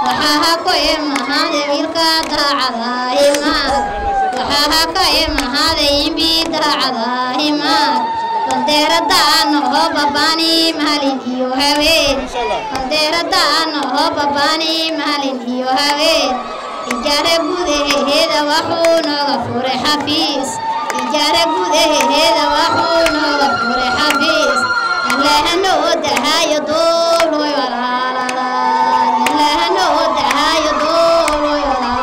وحاها كيما هذا بالكادا عظاهما وحاها كيما هذا ينبيدا عظاهما فندير دانو هو باباني مالين إيو هاوين فندير دانو هو باباني مالين إيو هاوين إجارة بوده هذا وحونا غفور حفيظ إجارة بوده هذا وحونا غفور حفيظ الله نودها يدور ويولا الله نودها يدور ويولا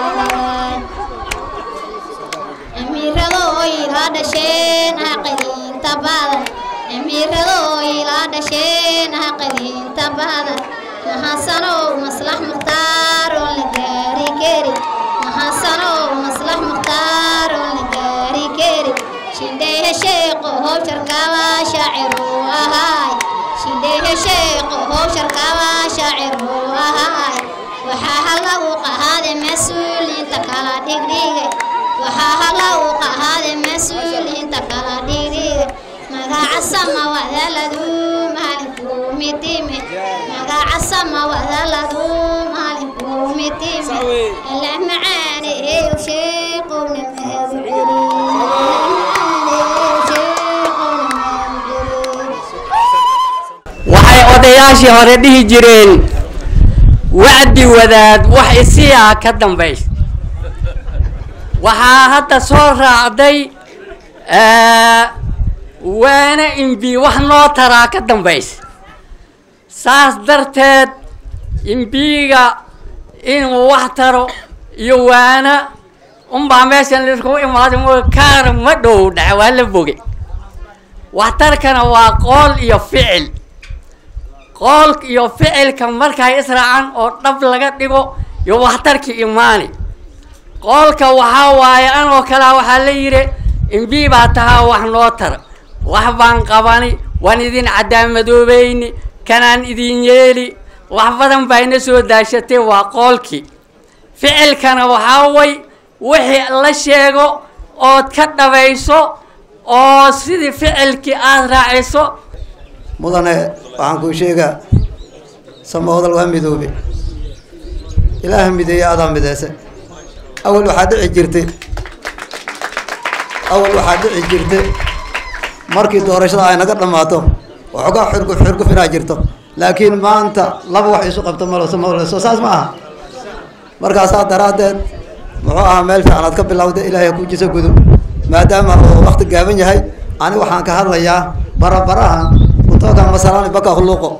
أمير الله إلى دشين عقلين تبادا أمير الله إلى دشين عقلين تبادا محسنو مصلح مختار لجاري كيري محسنو مصلح مختار لجاري كيري شنديه شيخ هو شركاوا شاعر وهاي شنديه شيخ هو شركاوا شاعر وهاي وحاها وقهاد مسؤول انت كلا دغدغ وحاها وقهاد مسؤول انت كلا دغدغ مغا عسما وذلدو مالكو ميتيمه مغا عسما وذلدو مالكو ميتيمه الا معاني وشيخ waxay odayaashii hore dhihi jireen wacdi wadaad wax isiyaa ka dambays waxaa hadda soo raacday waana imbi wax noo taraa ka dambays saas darteed imbiga inuu wax taro iyo waana unbaa meeshan laisku imaado kaar ma dhow dhac waa la boge waxtarkana waa qool iyo ficil قول يو فعل كم مركا يسرعان أو طب لقت لقو يو وحترك إيماني قول كوحاواي أنا وكلا وحليري إن بيباتها وحنوتر وحبان قباني وندين عدام مدوبيني كانان إدين يلي وحفظن بين سوداشتي وقولكي فعل كان وحاوي وحي الله شيغو أو تكتبيسو أو سيدي فعلك أزرعيسو mudane waxaan ku sheegaa samawdal waa midoobe ilaaha mideeya adaa mideysa awal waxaa dhici jirtay markii doorashada ay naga dhamaato waxoogaa xurguf inaa jirto laakiin maanta laba wax isu qabto malo samawdal soo saas ma aha markaasaa daraaddeed muxuu ahaa meel fiican aad ka bilowday ilaahay ku jisa gudub maadaama uu waqti gaaban yahay ani waxaan ka hadlayaa barabarahan toka masalan baka khuluqo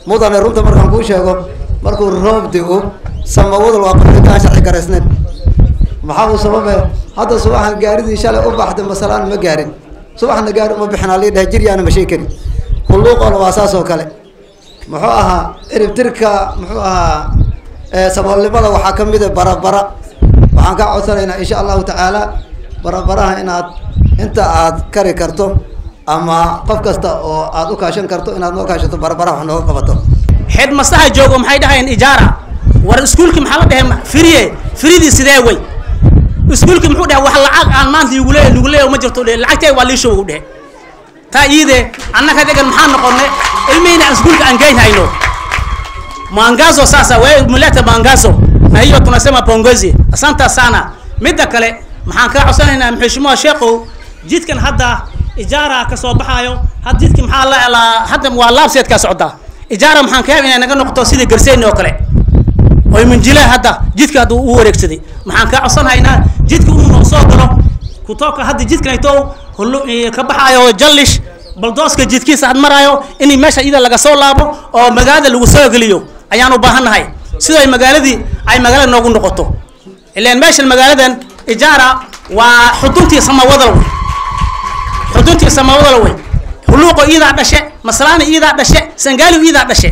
mudane runta markaan ku sheego markuu roob digo samawada waa qofka sharci gareysneen maxaa uu sababay hadda subaxan gaaridii shalay u baxday masalan ma gaarin subaxna gaar uma bixina leedahay jiryaana ma sheekani khuluqo waa saasoo kale muxuu ahaa iribtirka muxuu ahaa saboolnimada waxaa ka mid ah barabara waxaan ka codsanaynaa insha Allah taala barabaraha inaad inta aad kari karto ama qof kasta oo aad u kaashan karto inaad noo kaashato barbaraha wax nooga qabato xid masaha joogo maxay dhahayn ijaara war iskuulki maxaa la dhahay firiidi sidee way iskuulki muxuu dhahay wax lacag aan maanta igu leeyahay ma jirto lacagtay waa liisho ugu dhahay taa iide annaka degan maxaa noqonay ilmiina iskuulka aan geyn hayno mangazo sasa wewe muleta mangazo na hiyo tunasema pongezi asante sana midda kale maxaan ka codsanaynaa mxishimo sheekhu jidkan hadda إجارة كسب بحايو هديت كم حالة على حتى موالاب سيد كسعودة إجارة محن كيف إن نجنا نقطة سيد جرسين نوكله ومن جله هذا جيت كادو ورك سيدي محن كأصلا هنا جيت كم صادرة كتوك هدي جيت كنيتو هلو كبحايو جلش بلدوس كجيت كيس عد مرايو إني ماشى إذا لقى صولابو أو مجال اللي وصل قليو أيانو بهن هاي سيد المجال دي أي مجال نقول نقطة اللي ماشى المجال ده إجارة وحدودي سما وضعه حدودي سماوات الوي هلوقو إذا دشة مثلاً إذا دشة سنغالي إذا دشة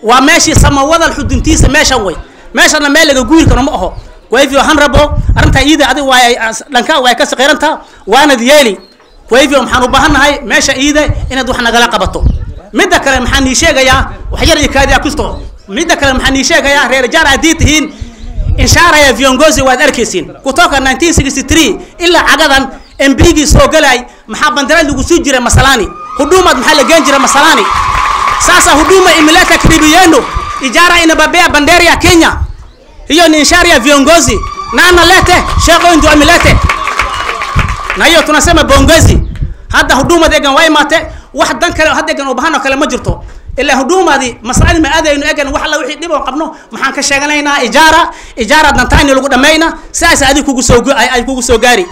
وماشي سماوات الحدودي سماشي وي ماشي أنا مالك أقول كنا مأهو ويفيو هنربو أنت إذا عدي واي لانكا واي كسر غيرنتا وأنا ديالي ويفيو محنو بهن هاي ماشي إذا إن دوحنا غلاقة بطو مدة كلام محني شيء يا وحجر يكاد يكستو مدة كلام محني شيء يا رجال عديتهين إن شاء الله فيونغوزي وادركيسين كتوكا 1963 إلا عقدا امبيجي سوغلاي محا بندرا لوغو سوجيره مسلاني حدومه محل جنجره مسلاني ساسا حدومه املاك كريبيانو اجاره ان بابيا بندريا كينيا hiyo ni ishara ya viongozi na analete shekho ndio amelete. Na hiyo tunasema bongozi hada huduma degan way mate wax dan kale hada degan oo bahano kale ma jirto ila hudumadii mas'aal ma aadayno egan wax la wixii dib oo qabno maxaan ka sheeganaynaa ijaara dantaani lagu dhameeyna saas aadi kugu soo gaari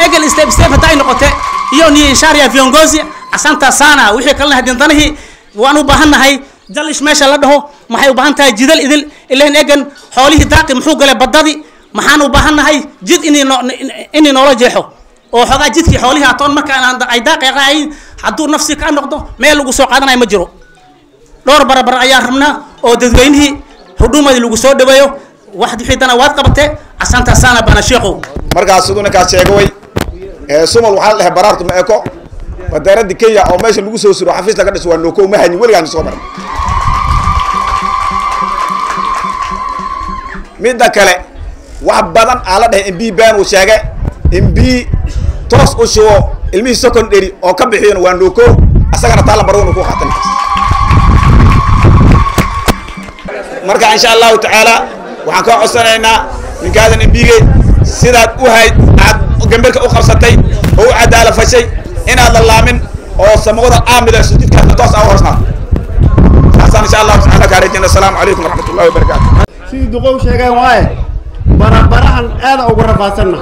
egan step haday noqote iyo ni ishara ya viongozi asanta sana wixii kale hadintanahi waan u baahanahay jalish meesha la dhaho maxay u baahan tahay jidal idil ileen egan xoolihi daaqi muxuu galay badadi maxaan u baahanahay jid inii noola jeexo oo xogaa jidkii xoolihi atoon markaan ay daaqayeen hadduu nafsi ka noqdo meel lagu soo qaadanay ma jiro dhowr barabar ayaa rabnaa oo dadweynihii hudumadii lagu soo dhaweeyo wax wixidana waad qabatay asanta sana bana sheekho markaas sidoo ka sheegay sumal waxa la baraartu ma eko badarada Kenya oo meesha lagu soo suro xafiis laga dhiso waa loo ma hayn waligaan soo maray midda kale wax badan ala dhahay MB baan uu sheegay MB toos u soo ilmihi secondary oo ka bixiyeen waa loo asagana taala baroon ku xatan marka insha Allah ta'ala waxaan ka codsanaynaa ninkaadan MB-ga sidaad u hayd aad gambarka u qabsatay oo cadaalad fashay inaad la laamin oo samada aamida sujudka toos ah hoosna xasan insha Allah ta'ala kaarejina assalamu alaykum wa rahmatullahi wa barakatuh si duqow sheegay waaye barahan aad ugu rafaasanna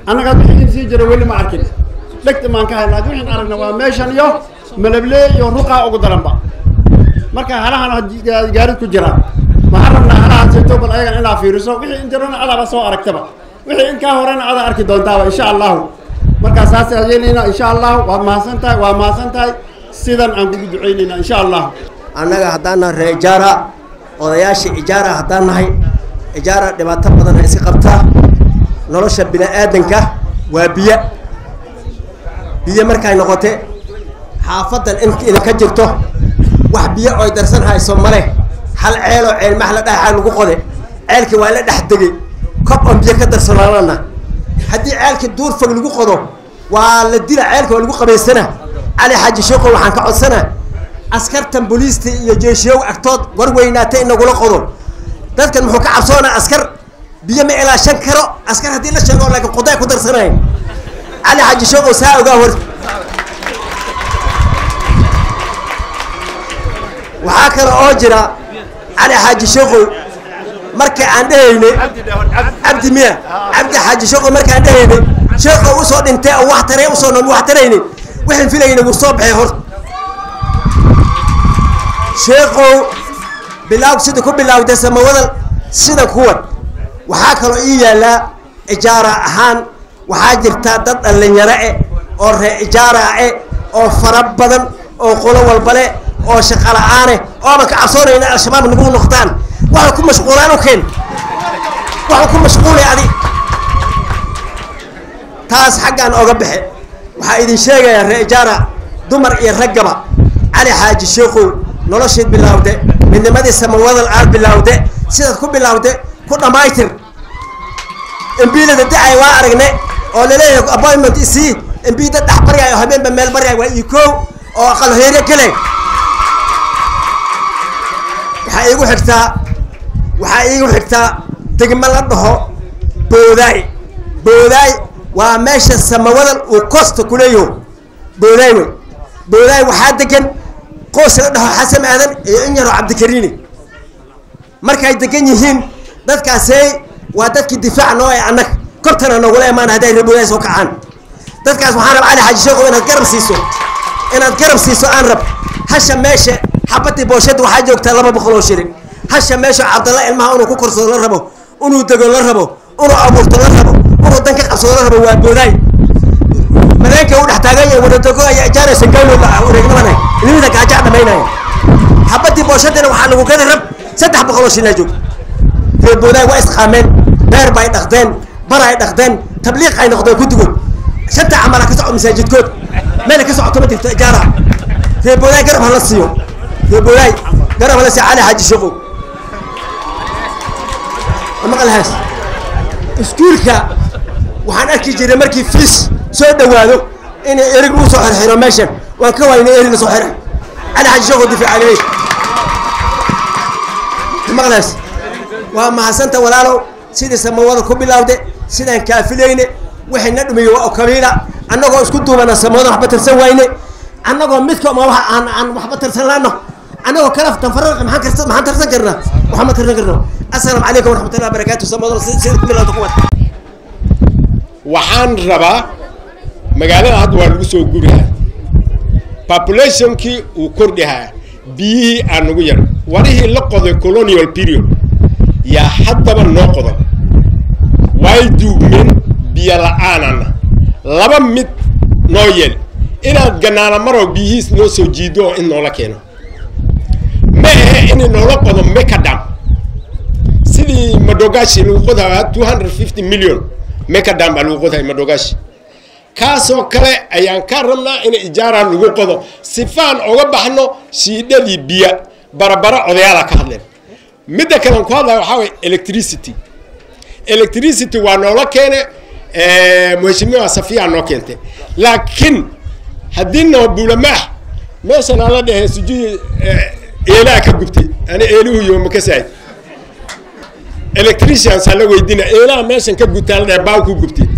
annaga wixii si jira wali ma arkin dhagta maan ka helnaa wixii aragna waa meeshan iyo malable iyo ruqa ugu daranba marka halahan gaarid ku jira ma aragna halahan soo bal ayaga ila fiiriso wixii intirana ala soo aragtaba wixii in ka horena ada arki doontaa insha Allah marka saas ayeenina insha Allah waa maasantahay sidan aan ugu duceynayna insha Allah annaga hadana reejara odayaasha ijaara hadaan nahay ijaara dhibaato badan ay si qabtaa nolosha bini'aadanka waa biyo markay noqotay xaafadan in ka jirto wax biyo oo darsan hayso male hal ceelo ceel maxla dhaxay lagu qoday ceelki waa la dhex degay kob oo biyo ka darsanana hadii ceelki duur fog lagu qodo waa la dila ceelki waa lagu qabeysana ali xaji sheekho waxaan ka codsanaa askartan booliiska iyo jeeshiyow agtood warweynaatay inagula qodo dadkan muxuu ka cabsoonaa askar biyo ma ilaashan karo askar hadii la sheego laakiin qoday ku darsanay ali xaji sheekho saa ogaa hor waxa kale oo jira ali xaji sheekho markay aan dhahaynay abdi xaji sheekho markay aan dhahaynay sheekho u soo dhintay oo wax taray u soo nool wax taraynay waxaan filaynay uu soo baxay hor sheekho bilaw sida ku bilawday samawada sida kuwan waxa kale oo yaala ijaara ahaan waxa jirta dad dhalinyaro oo ree ijaara oo fara badan oo qolo walbale oo shaqo la'aan oo ma ka cabsoonayna al-shabaab nagu noqdaan waxa ku mashquulaan oo keen waxa ku mashquulay adi taas xaqan oga bixi waxa idin sheegaya ree ijaara dumar iyo ragaba ali xaaji sheekho noloshii bilawday midnimadii samawada aad bilawday sidaad ku bilawday ku dhamaytir MB-da dacay waa aragnay oo leeyahay appointment isi MB-da dhaxbaryayo habeenba meel baryayo waa iko oo aqal heere kale waxa igu xigtaa degmo la dhaho booday waa meesha samawada uu kosta ku leeyahay booday waxa degan qoys la dhaho xasan aadan iyo injaro cabdikariini markay degan yihiin dadkaasay waa dadkii difaac noo ay anag kortana nagula imaan haday reebooday soo kacaan dadkaas waxaan rabaa ali xaji sheekho inaad garab siiso aan rab hasha meesha xabadii booshad waxa joogta 200 shilin hasha meesha Cabdalla ilmaha inuu ku korsado la rabo inuu dago la rabo inuu abuurto la rabo inuu danka qabsado la rabo waa booday madeenka uu dhax taagan yahay wada dago ay ijaara sangaalo la wareegnimada inuu ka jacdameynaa xabadii booshadana waxa lagu gada rab 300 shilin joog booday waa isqaameen beer bay dhaqdeen baray dhaqdeen tabliiq ay noqdeen ku dugo shanta amala ka socod masaajidkood meel ka socoto ma jirto ijaara booday garab hala siiyo booday garab hala si ali xaji sheekho ama qalhaas iskuulka waxaan arki jiray markii fiis soo dhawaado in erig uu soo xirxiro meeshan waan ka waynay erig soo xiray ali xaji sheekho difaac عليه ama qalhaas وما حسنت ولا لو سيد السماوات كبلا وده سيد كافلين وحنا دمي وكبيرة أنا قو اسكتوا من السماوات محبة السوينة أنا قو مثكم ما عن محبة السلانة أنا قو كلف تفرق محن ترسكرنا محمد ترسكرنا السلام عليكم ورحمة الله وبركاته السماوات سيد كبلا وتقوت وحان ربا مقالة هدوى الوسو قرها population كي وكردها بيه أنوير وريه لقض colonial period يا حتى من نقض وايدو من بيلعاننا لبا مت نويل إنا جنانا مرة بيهيس نوسو جيدو إنه لكينا ما إنه نلقض مكدام سيدي مدوغاشي لوقضها 250 مليون مكدام لوقضها مدوغاشي كاسو كله أيان كرمنا إن إجارة لوقضه سفان أو بحنو شيدة بيا برا أضيالا كهلم مدة كلام كهذا وحاول electricity وانولا كينه مهشمي صفيا نوكنته لكن هدينا بولمح مثلا على ده سجي إله كجبتي أنا إله يوم كسائد electrician سأله ويدينا إله مثلا كجبتي على باو كجبتي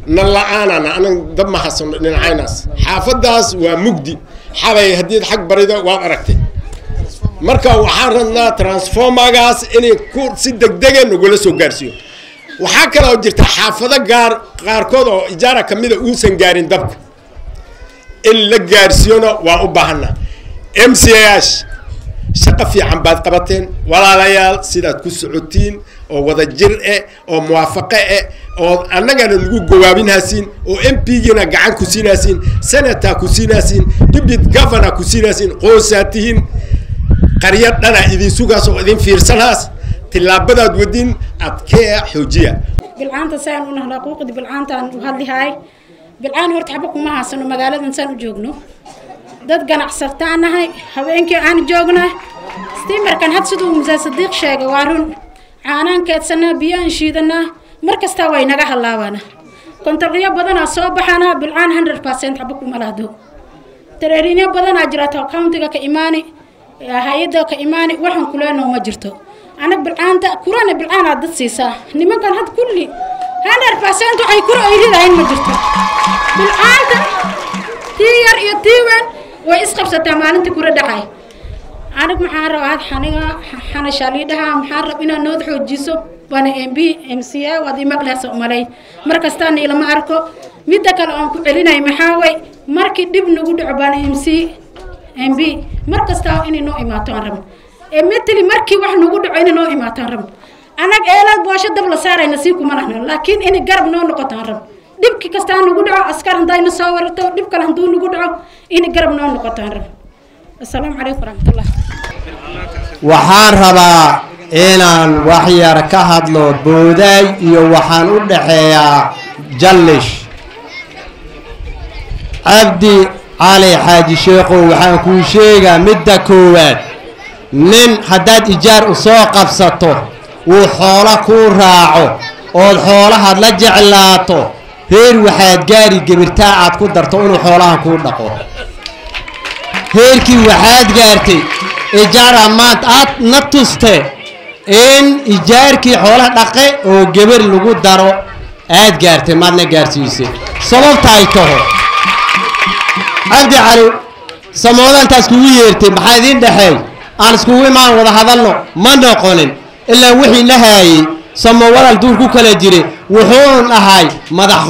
نلا أنا دم حسن للعيناس حافظ داس ومجدي حاول هديد حق بريدة وأركتي marka waxaan rabnaa transformagaas inay ku si degdeg ah ugu soo gaarsiyo waxa kale oo jirta xaafado qaarkood oo ijaara kamid ah uusan gaarin dabka in la gaarsiiyona waa u baahanaa MCAsh shaqo fiican baad qabateen walaalayaal sidaad ku socotiin oo wada jir ah oo muwaafaqo ah oo annagana lagu gowaabinaysiin oo MP-gina gacan ku siinaysiin senator ku siinaysiin deputy governor ku siinaysiin qoysatihiin قرية أنا إذا سوقا إذا في رسالة تلابد ودين أبكي حجية. بالعان تسان ونهلا قوق بالعان تان وهذه هاي بالعان ورت حبكم معها سنو مقالة إنسان جوجنو. ضد جناح سرتانا هاي هواينك عن جوجنا ستيمر كان هاد سدو مزا صديق شاق وارون عانان كات سنة بيان شيدنا مركز تاوي نجاح الله وانا كنت الغياب بدنا صوبحنا بالعان 100% حبكم على هذا. ترى بدنا أجرتها كاونتي كإيماني. هايدا كإيماني وحن كلنا وما جرتو أنا بالآن كورونا بالآن عدت سيسا نما كان هاد كلي 100% أي كورة أيدي هاي ما جرتو بالآن تيار يتيوان وإسقف ستعملين تكورة دعاي أنا محارب هاد حنا شاليدها محارب إنا نوضح جيسو وانا MCA وادي مقلس أمالي مركز تاني إلى ما أركو مدة كلام كلنا محاوي مركز دبنا قد عبان MB مركز تاو إني نو إماتان رم مثلي مركي واحد نقول عيني نو إماتان رم أنا قايلك بواشة دبل سارة نسيكم مرحنا لكن إني قرب نو نقطان رم دبك كستان نقول أسكار داين صور تو دبك لهندون نقول إني قرب نو نقطان رم السلام عليكم ورحمة الله waxaan rabaa inaan waxyar ka hadlo booday iyo waxaan u dhaxeeyaa jallish abdi علي حاج شيخو وحان كو شيغا مدة كواد نين حداد إجار أسوق أبسطو وحولا كو راعو والحولا هاد لجعلاتو هير وحاد جاري قبرتاعات كو درتو انو حولاها كو دقو هير كي وحاد جارتي إجار أمات آت نتوستي إن إجار كي حولا دقي وقبر لغو دارو آت جارتي مادنا جارتيسي سبب تايتوه عندي على سمودان تسكويرتي محاذين دحي أنا سكوي ما وضع هذا الله ما نقولن إلا وحي نهاي سمولا الدور كوكلا جري وحون أهاي مدح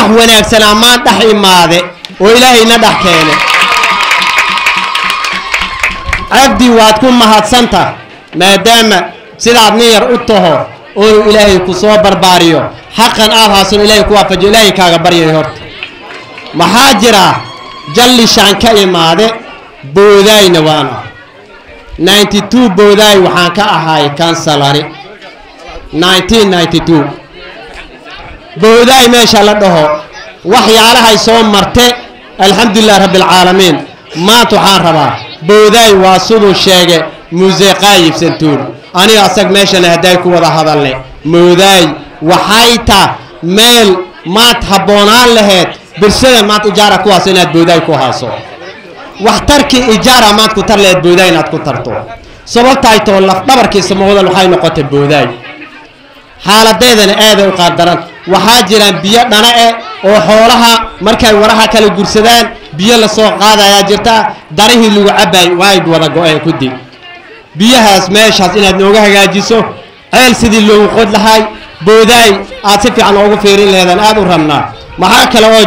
وناك سلامات دحي ماذا وإلهي ندح كيني عبدي واتكون مهات سنتا ما دام سلعب نير أطهر أولو إلهي كسوا برباريو حقا آلها سن إلهي كوافج إلهي كاغباريو هورت محاجرة جلي شانكا إمادة بوداي نوانا 92 بوداي وحانكا أهاي كان سالاري 1992 بوداي ما شاء الله ده وحي على هاي صوم مرتي الحمد لله رب العالمين ما تحان ربا بوداي واصلوا الشيء موسيقى يفسنتون أنا أصدق ماشي نهدايكو وضع هذا اللي بوداي وحايتا ميل ما تحبونان لهيت برسالة ما تجارة كواسينات بوداي كوهاسو واحتركي إجارة ما تكتر لهت بوداي نات كترتو sababta ay too laf dhabarkii samawada waxay noqotay boodaay xaaladeedana aad u qaadaran waxaa jiraan biyo dhana oo xoolaha markay waraha kala gursadaan biyo la soo qaadaya jirta darihii lagu cabay way wada go'ay ku dib biyahaas meeshaas inaad nooga hagaajiso ceel sidii loogu qod lahay boodaay aad si fiican ugu fiirin leedan aad u rabnaa maxaa kale oo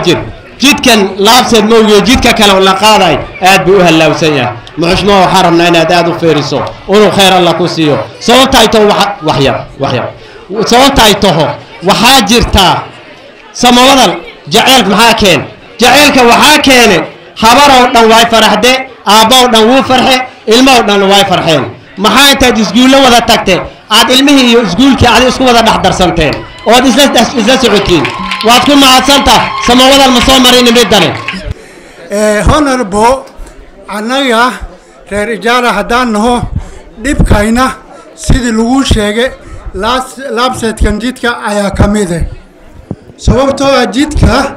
jidkan laabseed moogiyo jidka kale la qaaday aad buu u halawsan yahay muxushmo waxaa rabnaa inaad aad u fiiriso inuu khayr alla ku siiyo sababta ay tahay waxyar sababta ay tahay waxaa jirtaa samawadan jaceelka maxaa keen jaceelka waxaa keene habaroo dhan way faraxde aabboo dhan wuu farxe ilmoo dhan way farxeen maxaa intaad iskuulla wada tagtee aad ilmihii iyo iskuulkii aad isku wada dhex darsanteen ood isla socotiin waad ku mahadsantaa samawadan ma soo marin midane honorable annaga reer ijaara haddaan naho dhibkayna sidii lagu sheegay laabseedkan jidka ayaa ka mide sababtoo ah jidka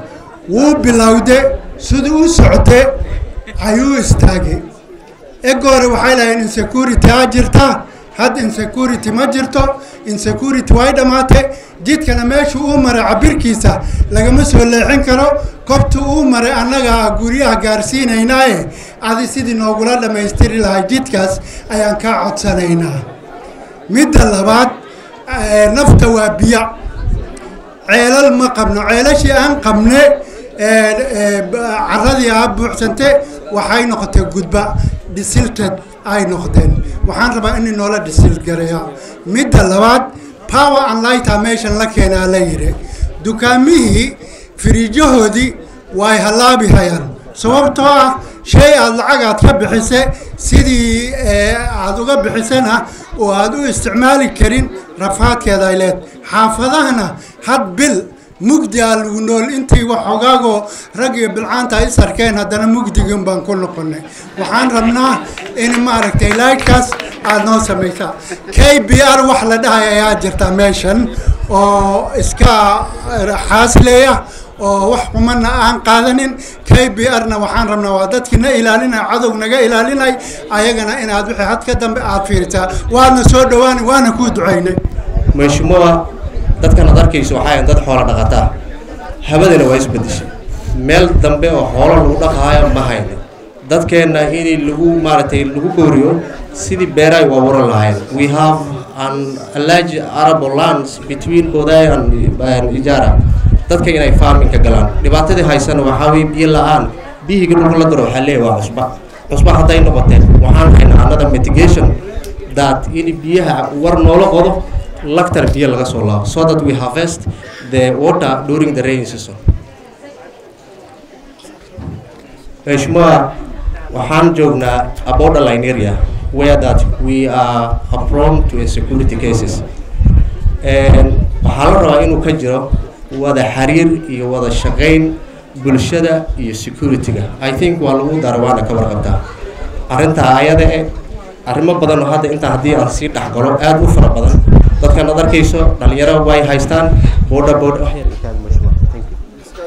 wuu bilowde siduu u socde ayuu istaagay egoore waxay lahayn insecurity aa jirta had insecurity ma jirto insecurity way dhammaatay jidkana meeshuu uu maray cabirkiisa lagama soo leexin karo kobtu uu maray annaga guryaha gaarsiinaynaaye adi sidii noogula dhammaystiri lahay jidkaas ayaan kaa codsanaynaa midda labaad nafta waa biyo ceelal ma qabno ceelashii aan qabne caradii aa buuxsante waxay noqotay gudba dhisilted ay noqdeen waxaan rabaa inay noola dhisil gareeya midda labaad power and light meeshan la keenaa la yidhi dukaamihii firiijahoodii way halaabi hayaan sababtoo ah shay aad lacag aad ka bixise sidii aad uga bixisana oo aad u isticmaali karin rafaadkeeda ay leed xaafadahana had bil mugdi aa lagu nool intii waxoogaagoo rag iyo bilcaanta ay sarkeen haddana mugdigan baan ku noqonay waxaan rabnaa in maaragtay laydkaas aad noo samaysaa KBR wax la dhahay ayaa jirta meeshan oo iska xaasleeya oo wax kumana aan qaadanin KBR-na waxaan rabnaa waa dadkina ilaalinay cadow naga ilaalinay ayagana inaad wixii had ka dambe aad fiirisaa waadna soo dhawaan waana ku ducaynay mashmuuca dadkan aad arkayso waxay dad xoolo dhaqataa habadana waa isbedeshay meel dambe oo xoolo lagu dhaqaayo ma hayno dadkeena in lagu maartay lagu gooriyo sidii beeray waa waran lahayn we have a large arable lands between Boday and Ijara dadka inay farming ka galaan dhibaatadii haysana waxa way biyo la'aan biyiga dhulka la daro xalee waa cusba haday noqotay waxaan haynaa another mitigation that in biyaha war noola qodo lactar biyo laga soo laabo so that we harvest the water during the rainy season. Mashmuuca waxaan joognaa a borderline area where that we are prone to insecurity cases and waxaa la rabaa inuu ka jiro wada xiriir iyo wada shaqayn bulshada iyo security-ga I think waa lagu darawaana ka warqabtaa arrinta ayada arrimo badan oo hadda inta haddii aan sii dhaxgalo aad u fara badan dadkan aad arkayso dhalinyaro way haystaan border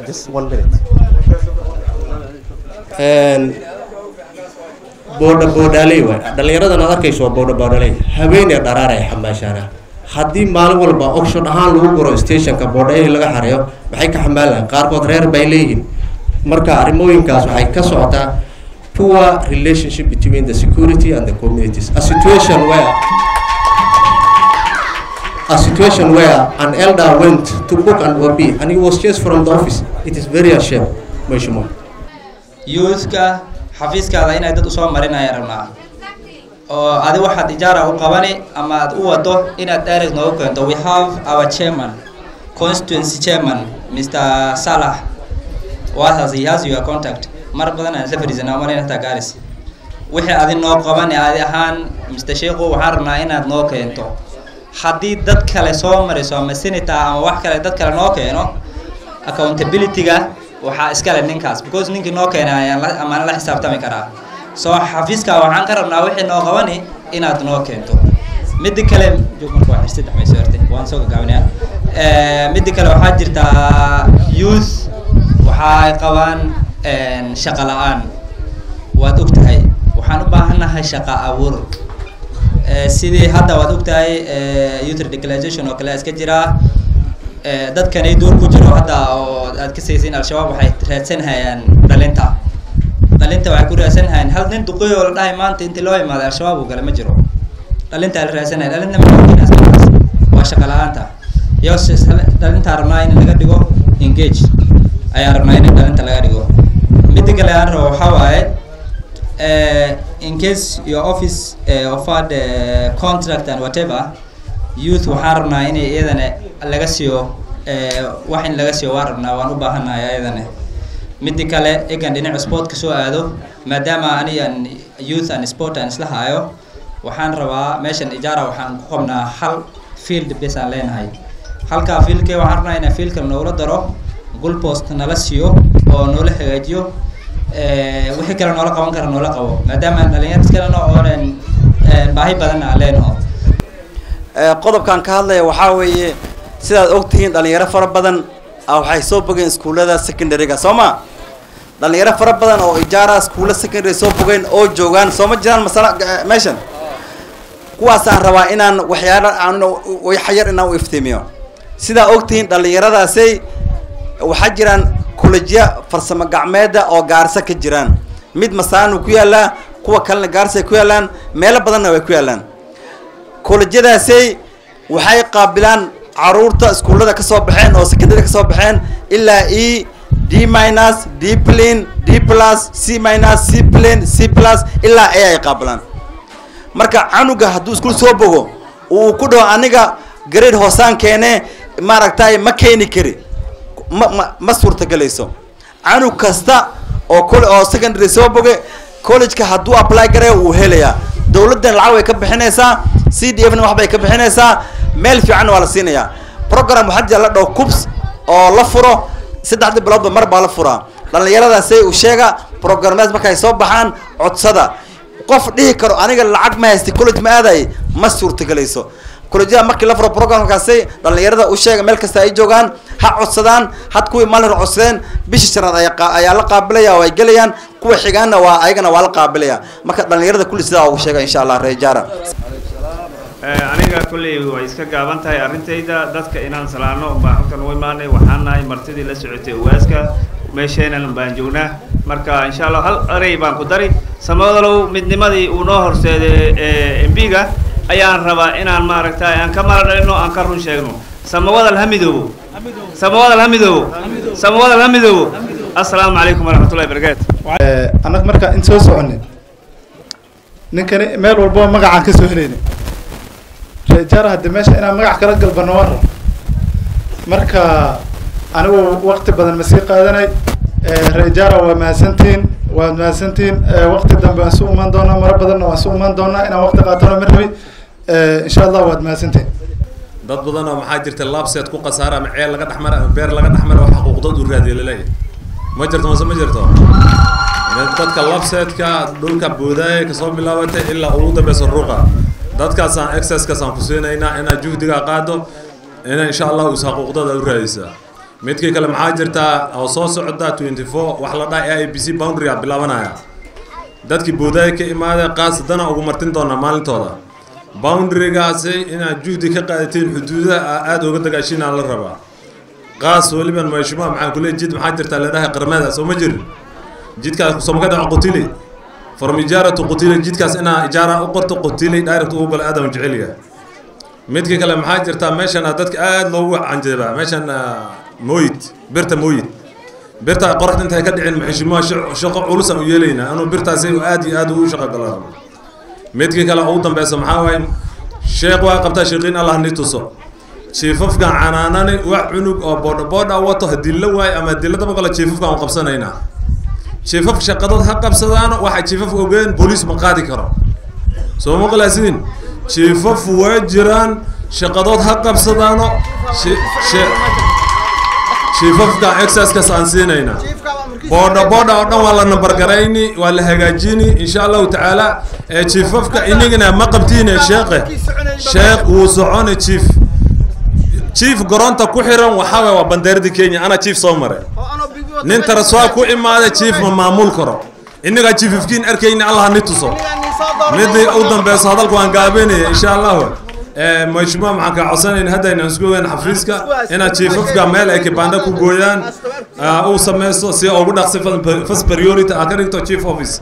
just 1 minute and boodhaley way dhalinyaradan aad arkayso waa boodhaley habeenay dharaaraya xamaashaana haddii maalin walba auction ahaan lagu goro stationka boodhaley laga xareeyo waxay ka xamaalaan qaarkood reer bay leeyihiin marka arrimooyinkaas waxay ka socotaa poor relationship between the security and the communities a situation where an elder went to book an OB and he was chased from the office it is very a shame Mashmuuca youthka xafiiskaada inay dad u soo marinayaan rabnaa oo adi waxaad ijaara u qabani ama aad u wado inaad direct noogu keento we have our chairman constituency chairman Mr. Salah he has your contact mar badan aan la fariisanaa marina taa gaaris wixii adi noo qabani adi ahaan Mr. Sheekhu waxaan rabnaa inaad noo keento haddii dad kale soo mariso ama senator ama wax kale dad kale noo keeno accountability-ga waxaa iskale ninkaas because ninkii noo keenay ama la xisaabtami karaa soo xafiiska waxaan ka rabnaa wixii noo qabani inaad noo keento mid kale joogmarka waa xirsid dhaxmay soortay waan soo gaabinaa mid kale waxaa jirta youth waxay qabaan shaqo la'aan waad ogtahay waxaan u baahanahay shaqo abuur sidii hadda waad ogtahay youth radicalization oo kale iska jira dadkan ay door ku jiro hadda oo aad ka saysiin al-shabaab waxay raadsanayaan dhalinta waxay ku raadsanayaan hal nin duqeey oo la dhahay maanta intii loo imaado al-shabaab uu gala ma jiro dhalinta la raadsanaya dhalinta waa shaqo la'aanta iyo dhalinta rabnaa in laga dhigo engage ayaa rabnaa in dhalinta laga dhigo mid kale aan rabo waxaa waaye in case your office offered contract and whatever youth waxaan rabnaa in iyadana laga siiyo wax in laga siiyo waan rabnaa waan u baahanahay iyadana mid kale egan dhinaca sport ka soo aado maadaama anigan youth and sport aan isla hayo waxaan rabaa meeshan ijaara waxaan ku qabnaa hal field bes aan leenahay halka fieldkee waxaan rabnaa in fieldka noola daro goal post nala siiyo oo noola hagaajiyo wixii kale noola qaban kara noola qabo maadaama dhalinyarada iskale oonan baahi badan aan leenaho qodobkan ka hadlaya waxaa weeye sidaad ogtihiin dhalinyaro fara badan waxay soo bogeen iskuullada secondary-ga soo ma dhalinyaro fara badan oo ijaara iskuulla secondary soo bogeen oo joogaan soo ma jiraan masala meeshan kuwaasaan rabaa inaan waxyaalo aan waxyar inaan u iftiimiyo sidaa ogtihiin dhalinyaradaasay waxaa jiraan kolejya farsamo gacmeeda oo Gaarisa ka jiraan mid Masaano ku yaala kuwa kalena Gaarisa ku yaalaan meelo badanna way ku yaalaan kolejyadaasay waxay qaabilaan caruurta iskuullada ka soo baxeen oo secondary ka soo baxeen ilaa D-, D+, D+, C-, C+, C+ ilaa ay qaabilaan marka canuga hadduu iskuul soo bogo uu ku dhaho aniga grade hoosaan keene maaragtay ma keeni kari ma suurtagelayso canug kasta oo secondary soo boge college-ka hadduu apply gareeyo wuu helayaa dawladdan lacag way ka bixinaysaa CDF-na wax bay ka bixinaysaa meel fiican waa la siinayaa program waxaa jira la dhaho KUPS oo la furo 3 biloodba mar baa la furaa dhalinyaradaasay u sheega programmeed markay soo baxaan codsada qof dhihi karo aniga lacag ma haysti college ma aaday ma suurtagelayso college-da markii la furo programkaasay dhalinyarada u sheega meel kasta ay joogaan ha codsadaan had kuwii maalin codsadeen bishii shanaad ayaa la qaabilaya oo ay gelayaan kuwa xigaana waa ayagana waa la qaabilaya marka dhalinyarada kulli sidaa ugu sheega insha Allah reejaara aniga kulli way iska gaaban tahay arintayda dadka inaan salaano baa halkan u imaanay waxaan nahay martidii la socotay waaska meesheenan baan joognaa marka insha Allah hal aray baan ku dari samadalow midnimadii uu noo horseeday MB-ga ayaan rabaa inaan maaragtay aan ka maradhayno aan ka run sheegno samawada alhamidow assalaamu calaykum waraxmatullahi wabarakaatu annaga marka in soo soconay ninkani meel walba magacaan ka soo helaynay reejaara hadda meesha inaan magac kala galbano waan rab marka anigu waqti badan ma sii qaadanay reejaara waa mahadsantihiin waqti dambe waan isu iman doonaa mara badanna waan isu iman doonaa inaan waqti qaatano ma rabi insha Allah waad mahadsantihiin dad badan oo maxaa jirta labset ku qasaara ama ceel laga dhaxmar ama beer laga dhaxmar wax xuquuqdood u raadiyo leeyahay ma jirto dadka labsetka dhulka boodaaye ka soo bilaabatay ilaa ugu dambaysa ruuqa dadkaas aan access-kaas aan ku siinaynaa inaa juhdiga qaado ina insha Allah uu xuquuqdooda u raadisa midkii kale maxaa jirta oo soo socda 24 wax la dhahay IBC boundary bilaabanaya dadkii boodaaye ka imaada qaasadana ugu martin doona maalintooda boundary-gaasi inaad juhdi ka qaadateen xuduudaha aad uga dagaashiin aan la rabaa qaas waliban meeshuma maxaan ku leeyahay jid maxaa jirta la dhahay qarmada soo ma jirin jidkaas soo ma kada qotili farmijaaratu qotili jidkaas ina ijaara u qorto qotili direct ugu gal aadam jeceliga midkii kale maxaa jirta meeshan dadka aad loogu canjeeba meeshan birta qoraxda inta ka dhicin maxishimo shaqo culus aan u yeelayna anoo birtaasi aad u shaqo galaa midkii kale ugu dambaysa maxaa waay sheekh waa qabtaa sheeqin Allah ni tuso chiefafka canaanani wax cunug oo boodha wato hadii la waay ama hadii la daba galo chiefafka aan qabsanayna chiefafka shaqadood ha qabsadaan waxa chiefafka ogeyn police ma qaadi karo soo ma qalasiin chiefaf waa jiraan shaqadood ha qabsadaan chiefafka access-ka saansinayna boodha oo dhan waa la number garayni waa la hagaajini insha Allah ta'ala chiefafka inagana ma qabtiina sheekh uu socone chief garoonta ku xiran waxa waa bandeerada Kenya ana chief soo maray nin taraswa ku imaada chief ma maamul karo إنك تشوفين أركين الله نتصل مدي أوضن بس هذا القوان قابيني إن شاء الله مجموعة معك عصان إن هذا ينسقون حفيزك إن تشوفك مال إكباندك وجويان أو سمسو سي أو بدك صفة فس بريوريتي أكرك تشوف أوفيس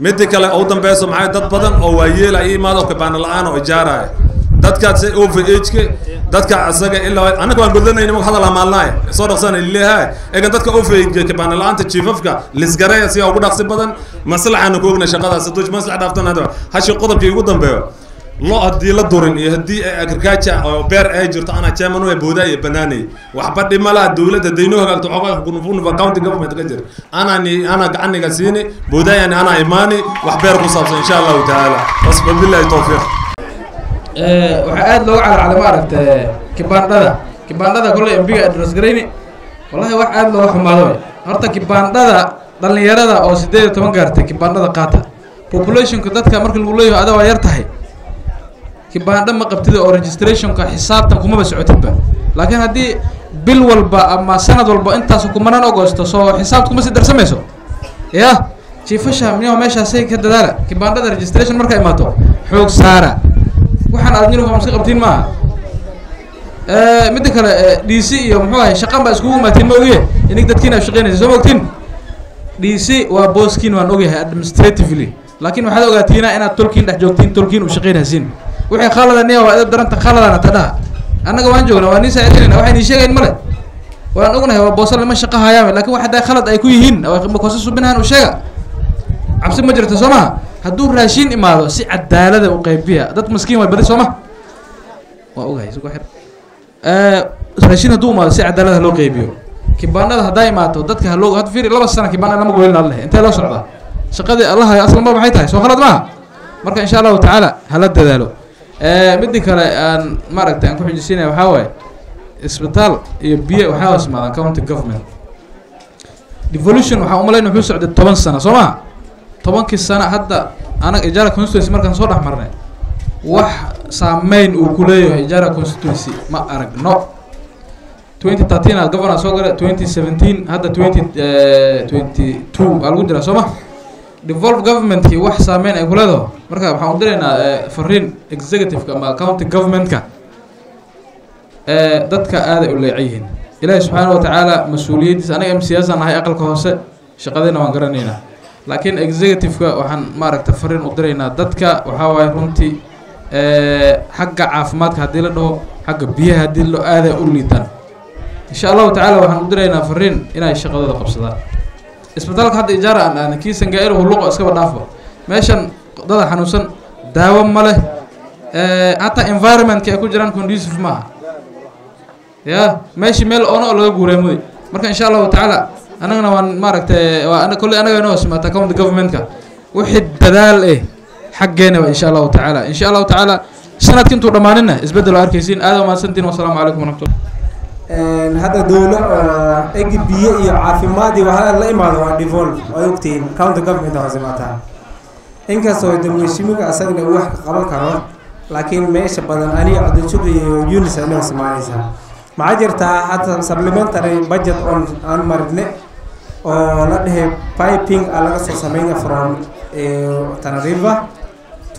مدي كلا أوضن بس معي دت بدن أو ويلا أي مال أو كبان الآن أو إجارة دتك سي أو في إيشك دتك أسرع إلا أنا كمان قلنا إنه هذا العملنا صار صار اللي هاي إذا دتك أو في كبان الآن تشوفك لسجارة سي أو بدك صفة مسألة عنك وقنا شغلة ستوش مسألة دافتنا هذا هالشي قدر كي يقدم بيه لو هدي لا دورين هدي أكركاتشا أو بير أجرت أنا كمان ويبودا يبناني وحبت ملا الدولة تدينوها قالت عقاب يكونون في كاونتي جوفمنت كجر أنا عني قاسيني بودا يعني أنا إيماني وحبير قصاص إن شاء الله تعالى بس بالله التوفيق. وحاد لو على معرفة كبان هذا كله يبيع الدرس قريني والله وحاد لو حماده هرتا كبان هذا ضلني يرى أو سديد تمنقرت كبان هذا قاطع population كذا كمرك الغلية هذا ويرتاحي كبان دم قبتدي أو registration كحساب تكون بس عتبة لكن هذه بالوالبا أما سند والبا أنت سكمنا أغسطس سو حسابكم بس درس ميسو يا شيفشها من يوم ماشى سيك هذا لا كبان هذا registration مركا إماتو حوق سارة وحنا أدنينه خمسة قبتين ما مدك دي سي يوم هو شقام بس هو ما تنمويه إنك تتكين أشقين إذا وقتين دي سي وبوسكين وانوجه administratively لكن واحد وقتينا أنا تركين ده جوكتين تركين وشقين هزين وحين خالد النية وأدب درنت خالد أنا تدا أنا جوان جونا ونيسا علينا واحد يشجع الملك وأنا أقول هو بوصل لما شقها يعمل لكن واحد ده خالد أيكويهن أو مقصص بينها وشجع عبس مجرى تسمع هدور راشين إماله سي عدالة وقيبيها ده مسكين والبدي سمع وأوجه يسوق حر راشين هدوم ماله سي عدالة لو قيبيه كبانا هداي ماتو دتك هلو هاد فيري لبس سنة كبانا لما قولنا الله أنت لا صعبة شقدي الله أصلا ما بحيتها سو خلد معها مركا إن شاء الله تعالى هلد ذاله بدي كلا أن مركت أنكم حجسينه وحاول إسبيتال يبيع وحاول اسمه كاونتي جوفمنت ديفولوشن وحاول إنه يوسع 8 سنة سمع 8 سنة حتى أنا إجارة كونستويسي مركا صورة مرة وح سامين وكليه إجارة كونستويسي ما أرق نو 2013 الجفرنر سوغر 2017 هذا 2022 الوجرة سمع devolve government كي وح سامين أقول هذا مركب حاضرنا فرين executive كما county government كا ضدك هذا اللي يعين إلهي سبحانه وتعالى مسؤوليتي أنا سياسة أنا هاي أقل كهوسة شقدنا وانقرنينا لكن executive كا وحن مارك تفرين قدرنا ضدك وحاول رنتي حق عافمات هديله له حق بيه هديله هذا اللي تن إن شاء الله تعالى وحن قدرنا فرين إلى الشقة ذا قبصة إسبتالك هذا إجارة أنا كيس نجايره اللغة أسكبر نافع ماشان ضد حنوسن داوم ماله حتى environment كأكون جران conducive معه يا ماشي ميل أنا ولا جوري مودي مركا إن شاء الله تعالى أنا وان ماركت وأنا كل أنا جنوس ما تكون الجوفمنت كا وحد بدال إيه حقنا إن شاء الله تعالى إن شاء الله تعالى سنة كنتوا ضماننا إسبدلوا أركيسين هذا ما سنتين والسلام عليكم ورحمة الله هذا دولة أجي بيئة عافمادي وهذا لا إمارة ديفولف ويكتين كاونتي جوفمنت هذا إنك سويت المشيمك أصلا واحد قبل كرر لكن ماشي بدل أني عدد شغل يونس أنا سمعينها ما عجرتها حتى سبلمنتري بادجت on مرنة ولا ده piping على أساس سمينا from تنريفا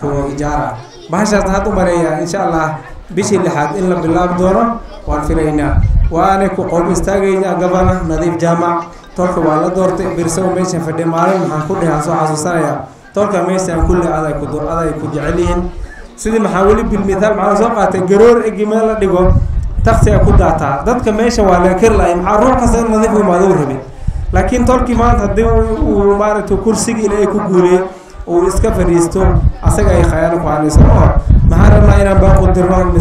to إجارة بحشرت هذا مريا إن شاء الله بيشي لحد إلا بالله بدونه والفرينا وأنا كقوم استاجينا قبلنا نظيف جامع ترك ولا دورت برسوم ماشي في الدمارين هنكون هنسوا عزوسايا ترك ماشي كل هذا يكون هذا يكون جعلين سيدي محاولي بالمثال مع زوقة الجرور إجمالا دقو تختي أكون داتا ذاتك ماشي ولا كرلا مع روح كسر نظيف وما دور به لكن ترك ما تدو ومارته كرسي إلى كوجولي وإسكافريستو أسرع خيالك وعلى سماه محرنا إنا بقدرنا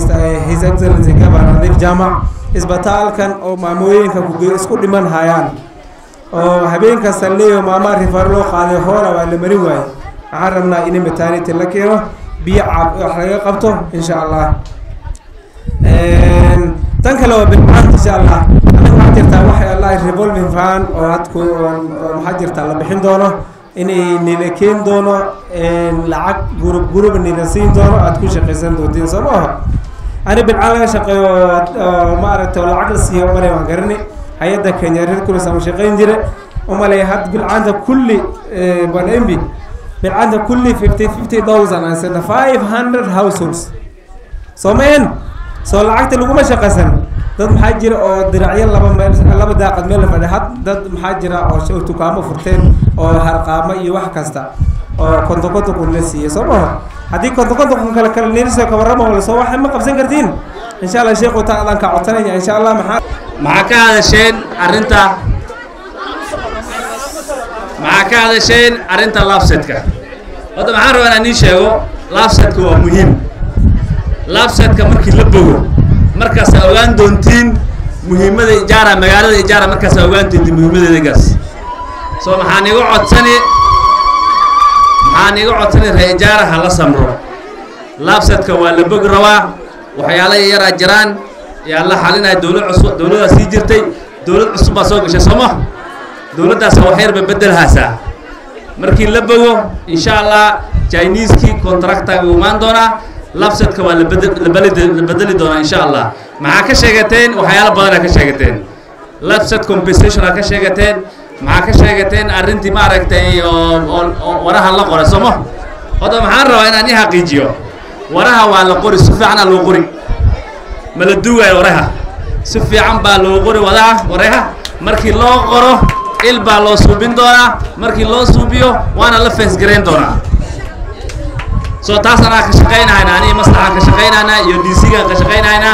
هيز إكسلنسي كمان نظيف جامع إسبتال كان أو معمولين كوجي إسكو دمان هايان أو هبين كسللي وماما رفرلو قاضي هورا ولا مريواي محرنا إني متاني تلاكيرو بيع حاجة قبته إن شاء الله تنكلوا بالمعنى إن شاء الله أنا محجر تروح الله ريفولفين فان وهتكون محجر تلا بحين دونه إني نلكين دونه لعق جروب نلسين دونه هتكون شقيسين دوتين صراحة أنا بالعالم شقي ما أردت ولا عقل السيا وما لي ما قرني هيدا كان يريد كل سام شقين جري وما لي هاد بالعالم كل بون امبي بالعاده كل 50,000 and 500 households سومين سو لعقت لو ما شقسن dad maxaa jira oo diracyo laba daaqad meel fadhi had dad maxaa jira oo soo tukaamo furteen oo harqaamo iyo wax kasta oo konto kun la siiyay sabab hadii konto kun kala kala neerso ka waramo wala soo wax ma qabsan kartiin insha Allah sheekhu taadan ka codsanaya insha Allah maxaa ka hadasheen arinta lapsetka wada maxaan rabaa inaan sheego lapsetka waa muhiim lapsetka markii la bogo markaas ogaan doontiin muhiimada ijaara magaalada ijaara markaas ogaan doontiin muhiimadeedaas soo maxaan igu codsani ijaara hala samro lapsetka waa la bog rabaa waxyaalo yar jiraan ya Allah xalinay dawladda sii jirtay dawlad cusub baa soo gashay Soomaa dawladdaas wax yar bedelhaasa markii la bogo insha Allah Chinese-ki contract-ga uu maan doona lapsetka waa la bedeli doona insha Allah maxaa ka sheegateen waxyaalo badan ka sheegateen lapset compensation ka sheegateen maxaa ka sheegateen arrintii ma aragtay oo waraha la qoray Soomaa wada maxaan rabaa inaan xaqiijiyo waraha waa la qori si fiican loo qori ma la duway waraha si fiican baa loo qori waraha markii loo qoro il baa loo suubin doonaa markii loo suubiyo waana la fence gareyn doonaa soo taasana ka shaqeynayna ani maslaxa ka shaqeynayna iyo DC-ga ka shaqeynayna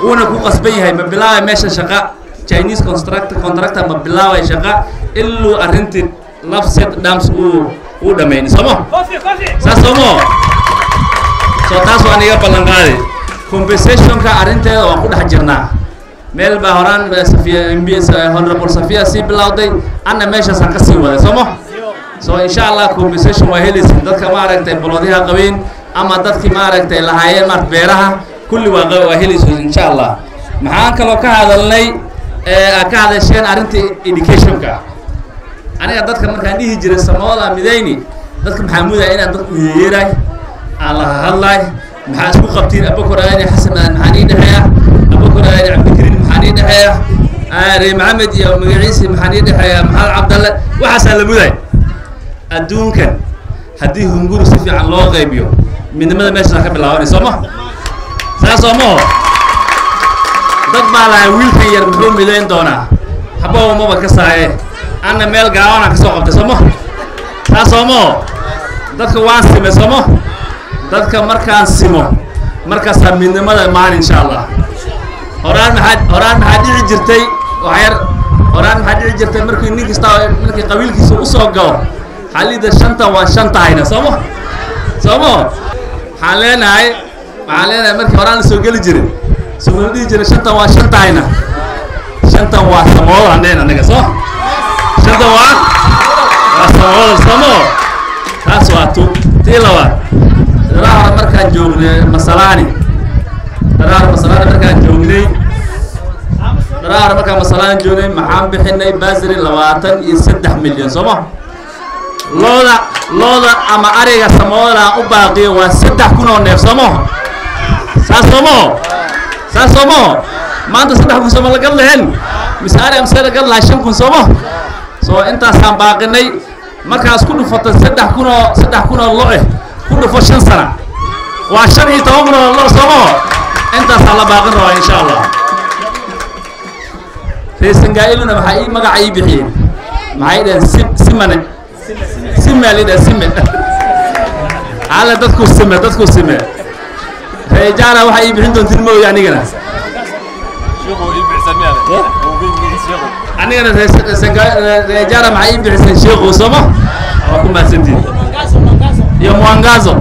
una ku qasban yahay ma bilaabay meesha shaqa Chinese contractor ma bilaabay shaqa ilaa arrintii lapset dams uu dhameyn Soomaa soo taas waa niga ballan qaaday compensation ka arrinteeda waa ku dhex jirnaa meel baa horaan Safiya MBS honorable Safiya si bilowday anna meesha ka sii waday Soomaa so insha Allah compensation waa helaysin dadka ma aragtay baloodiha qabeen ama dadkii ma aragtay lahaayeen mar beeraha kulli waa helaysin insha Allah maxaan kaloo ka hadalnay ka hadasheen arrintii education-ka aniga dadka markaan dhihi jiray Soomaalida midayni dadka maxamuud ay inaan dadku yeeray Allah hadlay maxaa isku qabtiin Abubakar Ali Xasan maxaani dhaxaya Abubakar Ali Cabdikariin maxaani dhaxaya Ari Maxamed iyo magaciisa maxaani dhaxaya Maxamed Cabdalle waxa la muday adduunkan haddii hunguru si fiican loo qaybiyo midnimada meesha ka bilaabanayso Soomaa dad baa la wiilkan yar muxuu midayn doonaa hababo ma ka saaye anna meel gaawana ka soo qabtay Soomaa dadka waan simay Soomaa dadka markaan simo markaas midnimada maan insha Allah horaan maxaa dhici jirtay markii nin kasta markii qabiilkiisa u soo galo xalida shanta waa shantayna Soomaa xaleenay markii horaan la soo gali jiray soo dhigi jiray shanta waa shantayna shanta waa Soomaa anaga shanta waa Soomaa taas waa tilawa daraar markaan joognay masalaani markaan joognay maxaan bixinay basri 23 milyan Soomaa looda ama ariga Soomaaliya u baaqiyo waa 3,000 oo neef Soomaa maanta 3,000 Soomaa laga lahayn misaari am sida laga lahayn 5,000 Soomaa soo intaasaan baaqinay markaas ku dhufato 3,000 oo loo ku dhufo 5 sano waa 15 loo Soomaa intaas la baaqin raba insha Allah reesangaayiluna waxay magac ay bixiyeen maxay dheen simane ala dadku sime reejaana waxay bixin doontiin mooy anigana reejaana maxay bixisay sheekhu Soomaa waa ku maasantiin iyo muangazo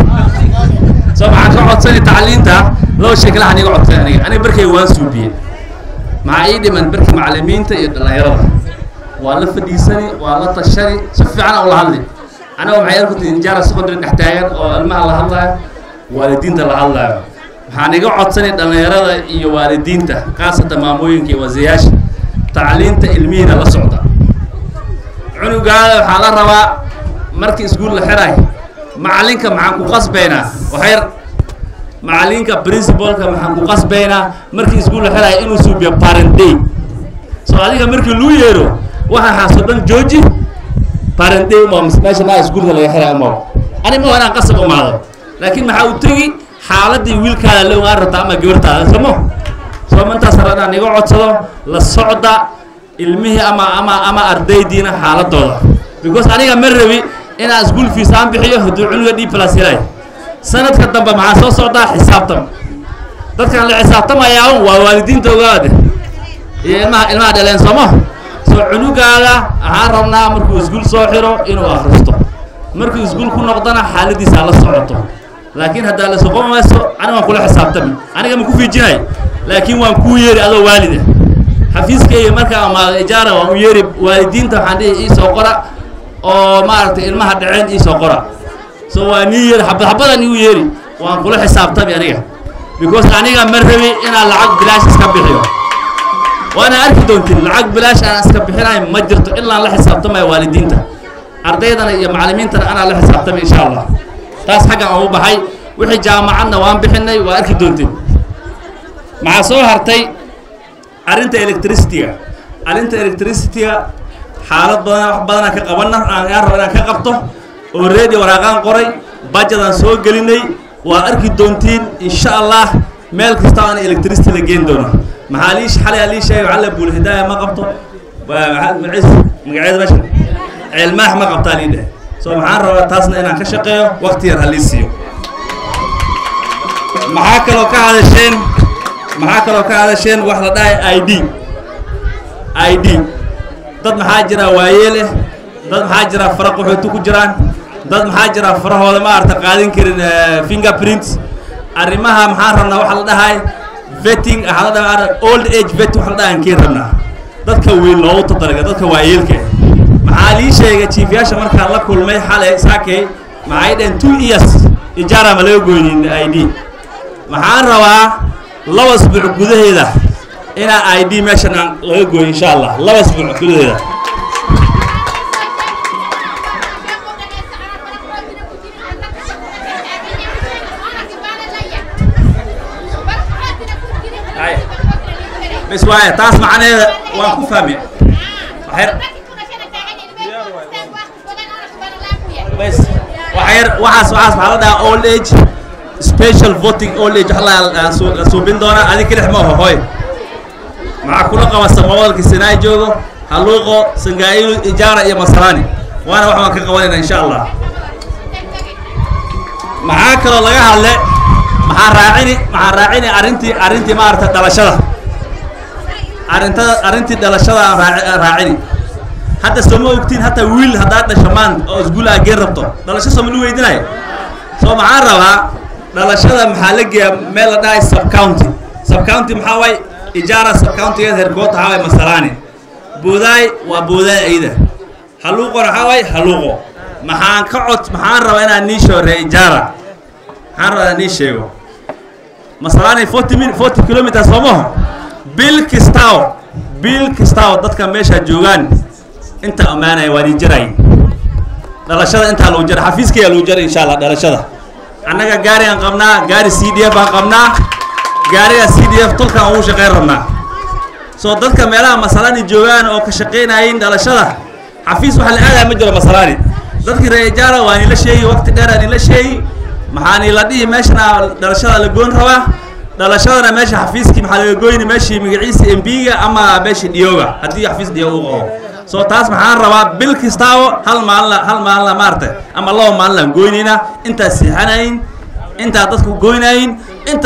soo maxaan ka codsanay tacliinta loo sheekala aniga codsanay aniga barkay waan suubiyay maxay dhiman barkii macallimiinta iyo dhalinyarada waa la fadhiisani waa la tashari si fiican oo la hadlay anaga maxay arku tijaara secondary dhaxtaagan oo ilmaha la hadlayo waalidiinta la hadlayo waxaan iga codsanay dhalinyarada iyo waalidiinta qaasatan maamooyinka iyo wasiyaasha tacliinta ilmihiina la socda cunugaada waxaa la rabaa markii iskuul la xiray macalinka maxaan ku qasbaynaa waxyar macalinka principalka maxaan ku qasbaynaa markii iskuul la xiray inuu suubiyo parent day soo adiga markii loo yeero waxa xaaso dhan jooji parent day uma meesha naa iskuulka laga xiray ama ani ma waan qasab u maado laakiin maxaa u tagi xaaladii wiilkaada la ogaan rabta ama gabartaada samo soo manta sarana niga codsado la socda ilmihi ama ardaydiina xaaladooda because aniga ma rabi in iskuul fees aan bixiyo haduu cunuga D+ helay sanadka dambe maxaa soo socda xisaabtan dadkan la xisaabtamaya waa waalidiinta ogaade ilmaha dhaleen samo soo cunugaada waxaan rabnaa markuu iskuul soo xiro inuu akhristo markuu iskuul ku noqdana xaaladiisa la socoto laakiin hadda la soo qomayso aniga waan kula xisaabtami aniga ma ku fiijinay laakiin waan ku yeeri adoo waalid xafiiskayga marka ama ijaara waan u yeeri waalidiinta waxaan dhihi ii soo qora oo maaragtay ilmaha dhaceen ii soo qora soo waa niyeer xabadan igu yeeri waan kula xisaabtami aniga because aniga ma rabi inaan lacag bilaash iska bixiyo وانا اركي دونتين لعق بلاش انا اسكب بحناي ما جرت الا لا حسابتما والدينتا ardaydan iyo macallimiintana ana la xisaabtamay insha Allah taas xaga oo baxay wixii jaamacadna waan bixinay waa arki doontiin maxaa soo hartay arinta electricity-ga xaalad badan ka qabanna aan rabo inaan ka qabto oo reedi waraaqan qoray bajadan soo gelinay waa arki doontiin insha Allah meel kasta aan electricity la geen doono maxaaliish xalay ali shay wala bul hidaaya ma qabto macis magaceeda bash cilmaah ma qabta liide soo maxaan rabaa taasna inaan ka shaqeeyo waqti yar halisiyo maxaa kaloo ka hadasheen wax la dhahay ID dad maxaa jira waayeel dad maxaa jira faraq wuxuu ku jiraan dad maxaa jira farahooda ma arta qaadin karin fingerprints arrimaha maxaan rabnaa wax la dhahay vetting ahada old age vet wax la dhahan kii rabnaa dadka weyn loo tadaraga dadka waayeelka maxaa lii sheegay chiefyaasha markaa la kulmay xalay saakay maxay dhan 2 years ijaara ma laga gooyin ID maxaan rabaa laba isbuuc gudaheeda ina ID meeshan laga gooyo insha Allah laba isbuuc gudaheeda بس واي تاس معناه وأكون فاهمي بس وحاس هذا old age special voting old age هلا سوبين دونا هذه كده ما هو هاي مع كل قوة سماوات كسناي جوجو هلوقو سنجايلو إجارة يا مصراني وأنا واحد من كقولنا إن شاء الله معاك الله هلا مع راعيني أرنتي ما أرتد على شذا أرنتي دلشة راعيني حتى سمو وقتين حتى ويل هذا شمان أقول أجربته دلشة سمنو يدناي سو معرفة دلشة محلق ميل ده سب كاونتي محاوي إجارة سب كاونتي هذا الكوت هاوي مسراني بوداي وبوداي أيده حلوقه رحاوي حلوقه محان كعط محان روانا نيشو رجارة محان روانا نيشو مسراني 40 كيلومتر سموه بيل كستاو dadka meesha joogan inta amaanay wadi jiray dhalashada inta loo jira xafiiska loo jira insha Allah dhalashada annaga gaari aan qabnaa gaari CDF aan qabnaa gaariga CDF tulka uu shaqeyn rabnaa soo dadka meelaha masalani joogan oo ka shaqeynayeen dhalashada xafiis waxa la aadaa ma jiro masalani dadkii reejaara waa in la sheeyay waqti dheer in la sheeyay maxaan la dhigi meeshana dhalashada la goon rabaa دلشنا ماشي حفيزكي محل جويني ماشي مجلس إمبيجا أما ماشي ديوجا هدي حفيز ديوجا سو تاس محل روا بالكستاو هل ما مارته أما الله ما لنا جوينينا أنت سيحنين أنت تدخل جوينين أنت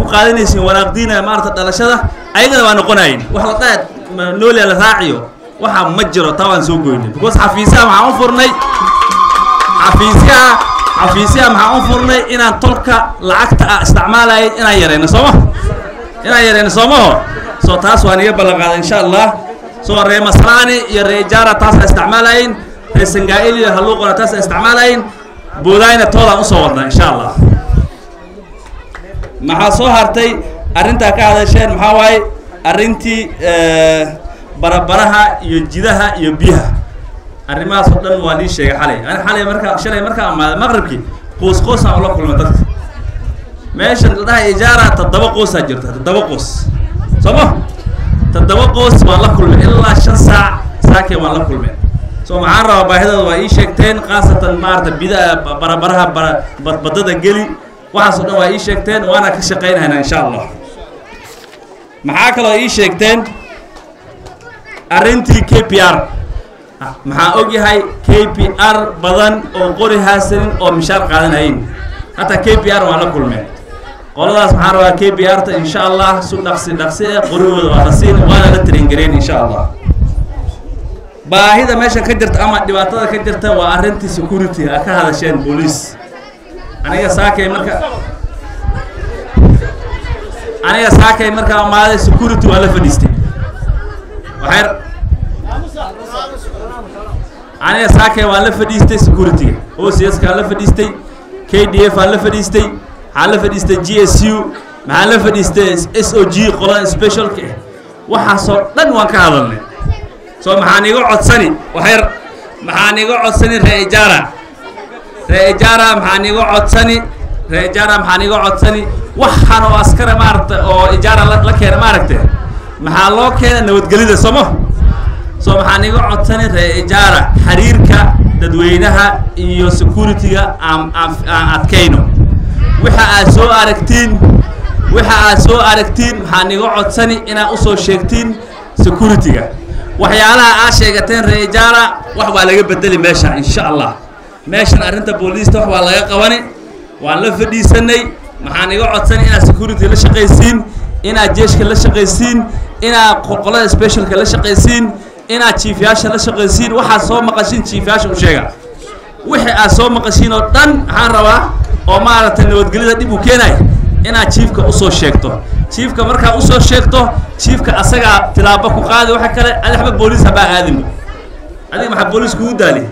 بقالين سي ورقدينا مارته دلشنا أيضا ونقنين وحلقات نولي الراعيو وح مجرى طبعا سو جويني بس حفيزها مع فرني حفيزها مع فرني إن تلقى لعقت استعمالها إن يرين صومه سو تاس وانية بلغ إن شاء الله سو الرئي مسراني يري جارة تاس استعمالين السنجائيلي هلوقنا تاس استعمالين بوداين طولة أصورنا إن شاء الله مع صهرتي أرنتا كهذا شيء محاوي أرنتي بربرها يجدها يبيها arrimaha soo dhan waa lii sheegay xalay shalay markaa maqribkii qoos aan la kulmay dadka meeshan la dhahay ijaara 7 qoos jirta 7 qoos sama 7 qoos waan la kulmay ilaa 5 saac saakay waan la kulmay soo maxaan rabaa baahidooda waa ii sheegteen khaasatan maarata baraha badada geli waxaasoo dhan waa ii sheegteen waana ka shaqaynaynaa insha allah maxaa kaloo ii sheegteen arrintii KPR maxaa ogyahay KPR badan oo qori haasanin oo mishaar qaadanayn hataa KPR waa la kulmeen qoladaas maxaan rabaa KPR ta insha allah su dhaqsi qorigooda waa la siin waana la tirin gareen insha allah baahida meesha ka jirta ama dhibaatada ka jirta waa arrintii security ka hadasheen police aniga saakay marka maaday security waa la fadhiistay waxay aniga saakay waa la fadhiistay security OCS ka la fadhiistay KDF la fadhiistay la fadhiistay GSU maxaa la fadhiistay SOG qolan special ka waxa soo dhan waan ka hadalnay soo maxaan iga codsani maxaan iga codsani reejara maxaan iga codsani waxaan oo askara maarta oo ijaara la keenay maaragtay maxaa loo keenay nabadgelida somo soo maxaan iga codsani reejara xiriirka dadweynaha iyo security-ga aan adkayno waxa aad soo aragtiin maxaan iga codsani inaad u soo sheegtiin security-ga waxyaalaha aad sheegateen reejara wax waa laga bedeli meesha insha allah meeshan arrinta booliista wax waa laga qabani waan la fadhiisanay maxaan iga codsanay inaad security la shaqaysiin inaad jeeshka la shaqaysiin inaad qolada specialka la shaqaysiin inaad chiefyaasha la shaqaysiin waxaad soo maqashiin chiefyaasha u sheega wixii aad soo maqashiin oo dhan maxaan rabaa oo maaragtay nabadgelyada dib u keenay inaad chiefka u soo sheegto chiefka markaa u soo sheegto chiefka asaga tilaabo ku qaadi waxa kale adixba booliis haba aadimo adiga maxaa booliis kugu daali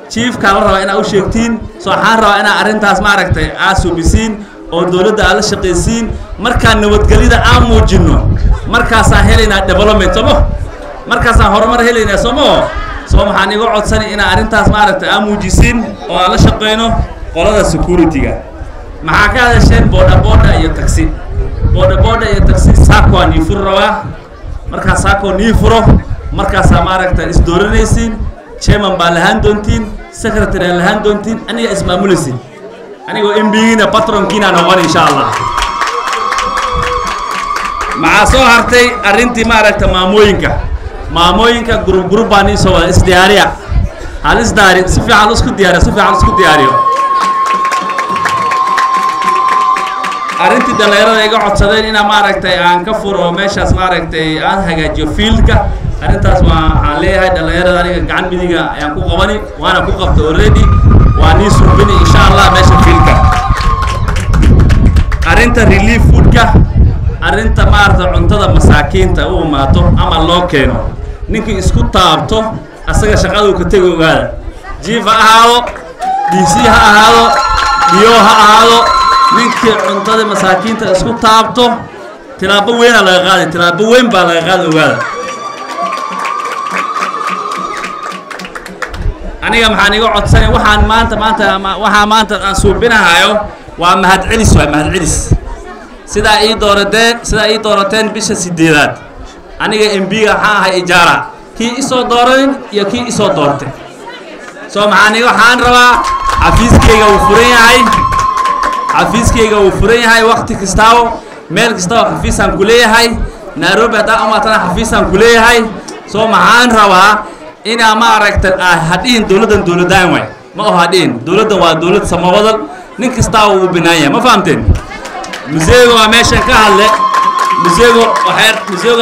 chiefka la rabaa inaad u sheegtiin soo waxaan rabaa inaad arrintaas maaragtay aad subisiin oo dowladda aad la shaqaysiin markaan nabadgelyada aan muujino markaasaan helaynaa development somo markaasaan horumar helaynaa somo soo maxaan iga codsanay inaad arrintaas maaragtay aad muujisiin oo aan la shaqayno qolada security-ga maxaa ka hadasheen boda iyo taxi boda iyo taxi saako aan furo rabaa markaa saako nii furo markaasaa maaragtay isdooranaysiin chairman baa lahaan doontiin secretary lahaan doontiin aniga ismaamulaysiin anigoo MB-giina patronkiina noqon insha allah maxaa soo hartay arrintii maaragtay maamooyinka group baan ii soo wada isdiyaariya si fiican isku diyaariyo arrintii dhalinyarada iga codsadeen inaan maaragtay aan ka furo meeshaas maaragtay aan hagaajiyo fieldka arrintaas waxaan leeyahay dhalinyarada aniga gacan midiga ayaan ku qabani waana ku qabta already waa nii suubini insha allah meesha fieldka arrinta relief foodka arrinta maaragtay cuntada masaakiinta u imaato ama loo keeno ninkii isku taabto asaga shaqadu ka tegi ogaada jiif ha ahaado DC ha ahaado biyo ha ahaado ninkii cuntada masaakiinta isku taabto tilaabo weyn laga qaaday tilaabo weyn baa laga qaaday ogaada aniga maxaan iga codsanay waxaan maanta aan suubinahayo waa mahadcelis sidaa ii doorateen bisha 8aad aniga MB-ga waxaan ahay ijaara kii isoo dooranin iyo kii isoo doortay soo waxaan rabaa xafiiskayga uu furan yahay waqti kastaba meel kastaba xafiisaan ku leeyahay Nairobi hadaa umaatana xafiisaan ku leeyahay soo maxaan rabaa inaa maaragtay hadhiin dowladdan way ma oo hadhiin dowladdan waa dowlad samawadal nin kastaba uu binaaya ma fahamteen museego waa meeshan ka hadle museego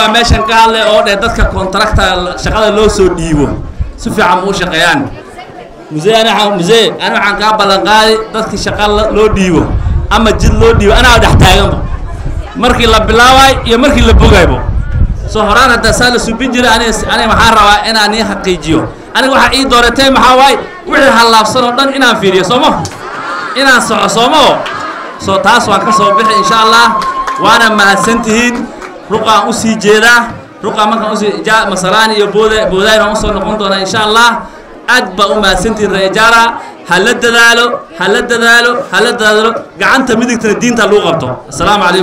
waa meeshan ka hadle oo dadka contractor shaqada loo soo dhiibo si fiican u shaqeeyaan أنا waxaan ka balan qaaday dadkii shaqo loo dhiibo ama jid loo dhiibo anaa dhex taagan markii la bilaabay iyo markii la bogaybo soo horaan hada saal subin jira aniga waxaan rabaa inaan ii xaqiijiyo aniga waxa ii dooratay maxaa waay wixii halaabsan oo dhan inaan fiiriyo inaan socomo soo taas waan ka soo bixi insha Allah waana mahadsantihiin ruqaan u sii jeedaa ruqaan markaan u sii masalaan iyo boodayna u soo noqon doona insha Allah أكبر ما سنتي الرجالة هل الدلالو قعنت مدك الدين تلو غبطه السلام عليكم